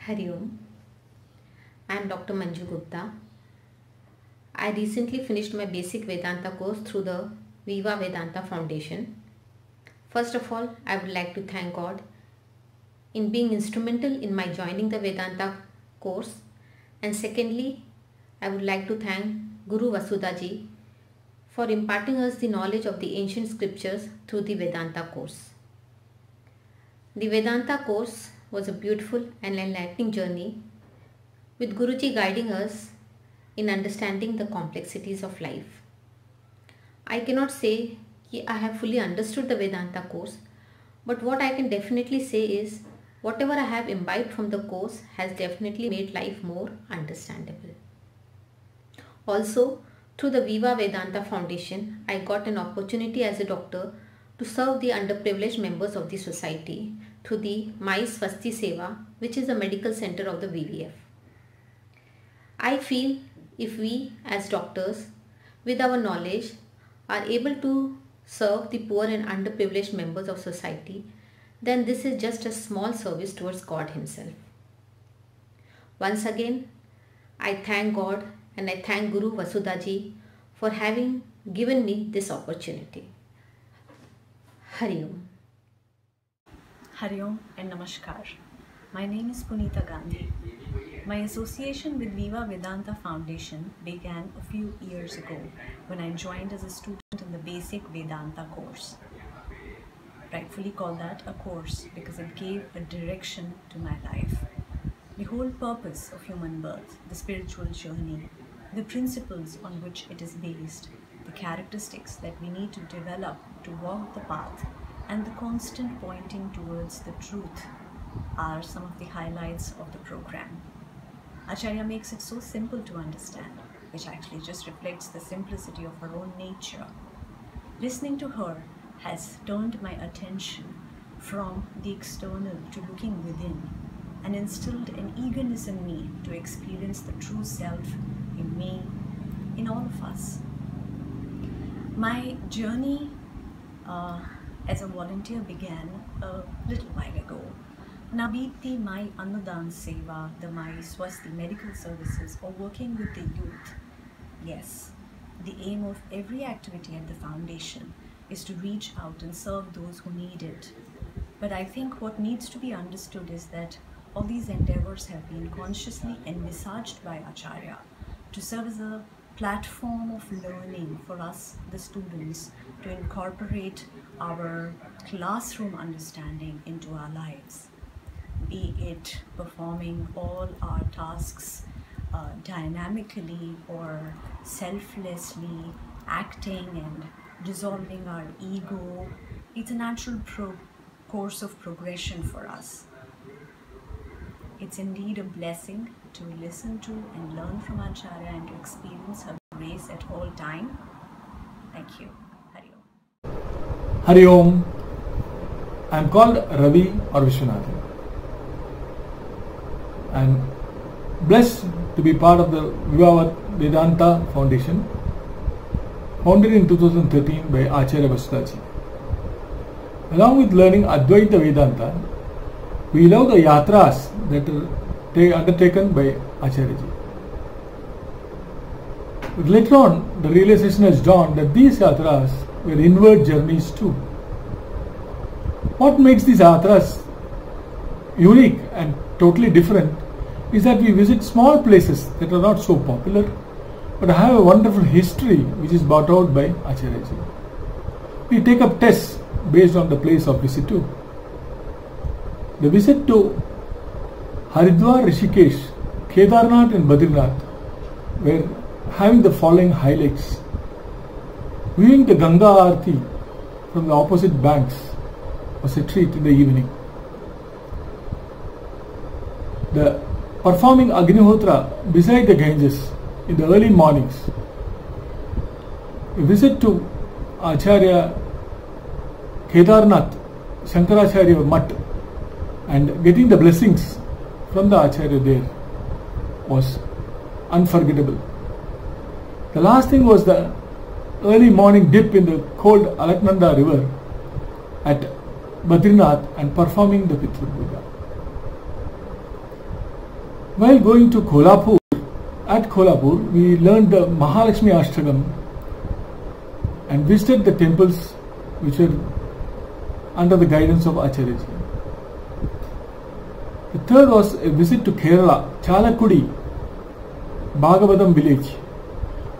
Hari Om. I am Dr. Manju Gupta. I recently finished my basic Vedanta course through the Viva Vedanta Foundation. First of all, I would like to thank God in being instrumental in my joining the Vedanta course, and secondly, I would like to thank Guru Vasudha ji for imparting us the knowledge of the ancient scriptures through the Vedanta course. The Vedanta course was a beautiful and enlightening journey with Guruji guiding us in understanding the complexities of life. I cannot say that I have fully understood the Vedanta course, but what I can definitely say is whatever I have imbibed from the course has definitely made life more understandable. Also, through the Viva Vedanta Foundation, I got an opportunity as a doctor to serve the underprivileged members of the society through the Mai Swasti Seva, which is the medical center of the VVF. I feel if we as doctors, with our knowledge, are able to serve the poor and underprivileged members of society, then this is just a small service towards God Himself. Once again, I thank God and I thank Guru Vasudha ji for having given me this opportunity. Hari Om. Hari Om and Namaskar. My name is Punita Gandhi. My association with Viva Vedanta Foundation began a few years ago when I joined as a student in the basic Vedanta course. Rightfully call that a course because it gave a direction to my life. The whole purpose of human birth, the spiritual journey, the principles on which it is based, the characteristics that we need to develop to walk the path, and the constant pointing towards the truth are some of the highlights of the program. Acharya makes it so simple to understand, which actually just reflects the simplicity of her own nature. Listening to her has turned my attention from the external to looking within and instilled an eagerness in me to experience the true self in me, in all of us. My journey as a volunteer began a little while ago. Nabiti Mai Annudan Seva, the Mai Swasti medical services, or working with the youth. Yes, the aim of every activity at the foundation is to reach out and serve those who need it. But I think what needs to be understood is that all these endeavors have been consciously envisaged by Acharya to serve as a platform of learning for us, the students, to incorporate our classroom understanding into our lives. Be it performing all our tasks dynamically or selflessly, acting and dissolving our ego. It's a natural course of progression for us. It's indeed a blessing to listen to and learn from Acharya and to experience her grace at all time. Thank you. Hari Om. Hari Om. I am called Ravi or Vishwanathan. I am blessed to be part of the Viva Vedanta Foundation, founded in 2013 by Acharya Vasudha ji. Along with learning Advaita Vedanta, we love the yatras that are undertaken by Acharya ji. But later on, the realization has dawned that these yatras were inward journeys too. What makes these yatras unique and totally different is that we visit small places that are not so popular but have a wonderful history which is brought out by Acharya ji. We take up tests based on the place of visit too. The visit to Haridwar, Rishikesh, Kedarnath and Badrinath were having the following highlights. Viewing the Ganga Aarti from the opposite banks was a treat in the evening. The performing Agnihotra beside the Ganges in the early mornings. A visit to Acharya Kedarnath, Shankaracharya Mutt, and getting the blessings from the Acharya there was unforgettable. The last thing was the early morning dip in the cold Alaknanda river at Badrinath and performing the Pitru Puja. While going to Kolhapur, at Kolhapur, we learned the Mahalakshmi Ashtakam and visited the temples which were under the guidance of Acharya Ji. The third was a visit to Kerala, Chalakudi, Bhagavatam village,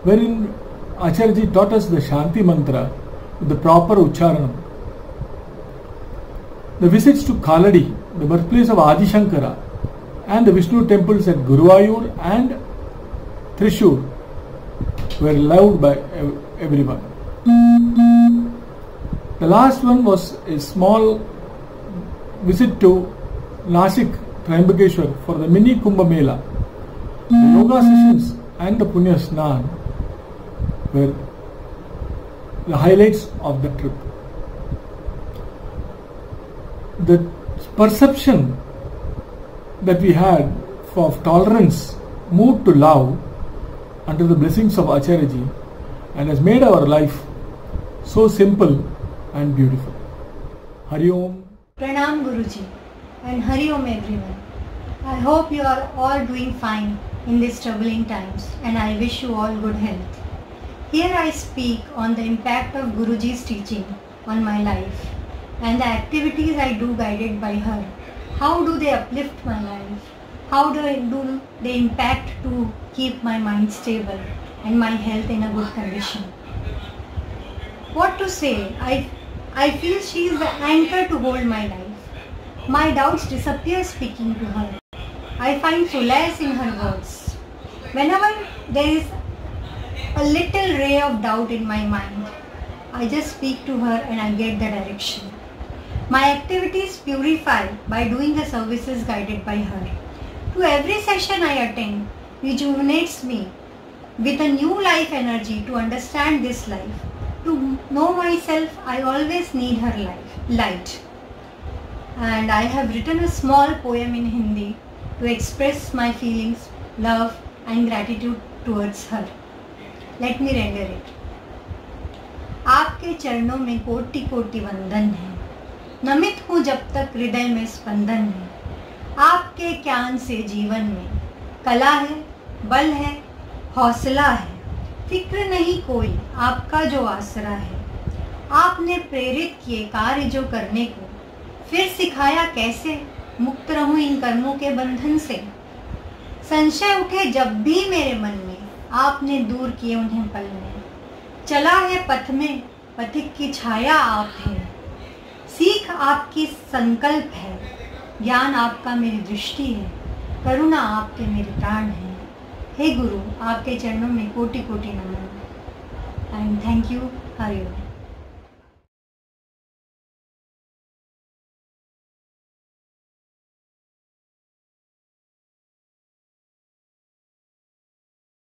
wherein Acharya Ji taught us the Shanti Mantra with the proper Ucharanam. The visits to Kaladi, the birthplace of Adi Shankara, and the Vishnu temples at Guruvayur and Thrissur were loved by everyone. The last one was a small visit to Nashik, Trimbakeshwar for the mini Kumbh Mela. The yoga sessions and the Punya Snan were the highlights of the trip. The perception that we had of tolerance moved to love under the blessings of Acharya Ji and has made our life so simple and beautiful. Hari Om. Pranam Guruji and Hari Om everyone. I hope you are all doing fine in these troubling times and I wish you all good health. Here I speak on the impact of Guruji's teaching on my life and the activities I do guided by her. How do they uplift my life? How do they impact to keep my mind stable and my health in a good condition? What to say? I feel she is the anchor to hold my life. My doubts disappear speaking to her. I find solace in her words. Whenever there is a little ray of doubt in my mind, I just speak to her and I get the direction. My activities purify by doing the services guided by her. To every session I attend rejuvenates me with a new life energy to understand this life. To know myself, I always need her light. And I have written a small poem in Hindi to express my feelings, love and gratitude towards her. Let me render it. आपके चरणों में कोटि कोटि वंदन है, नमित हूँ जब तक हृदय में स्पंदन है। आपके ज्ञान से जीवन में कला है, बल है, हौसला है, फिक्र नहीं कोई आपका जो आसरा है। आपने प्रेरित किए कार्य जो करने को, फिर सिखाया कैसे मुक्त रहूं इन कर्मों के बंधन से। संशय उठे जब भी मेरे मन में, आपने दूर किए उन्हें पल में। चला है पथ में पथिक की छाया आप है, सीख आपकी संकल्प है, ज्ञान आपका मेरी दृष्टि है, करुणा आपके मेरे प्राण है। हे गुरु, आपके चरणों में कोटि कोटि नमन and thank you. Hari Om.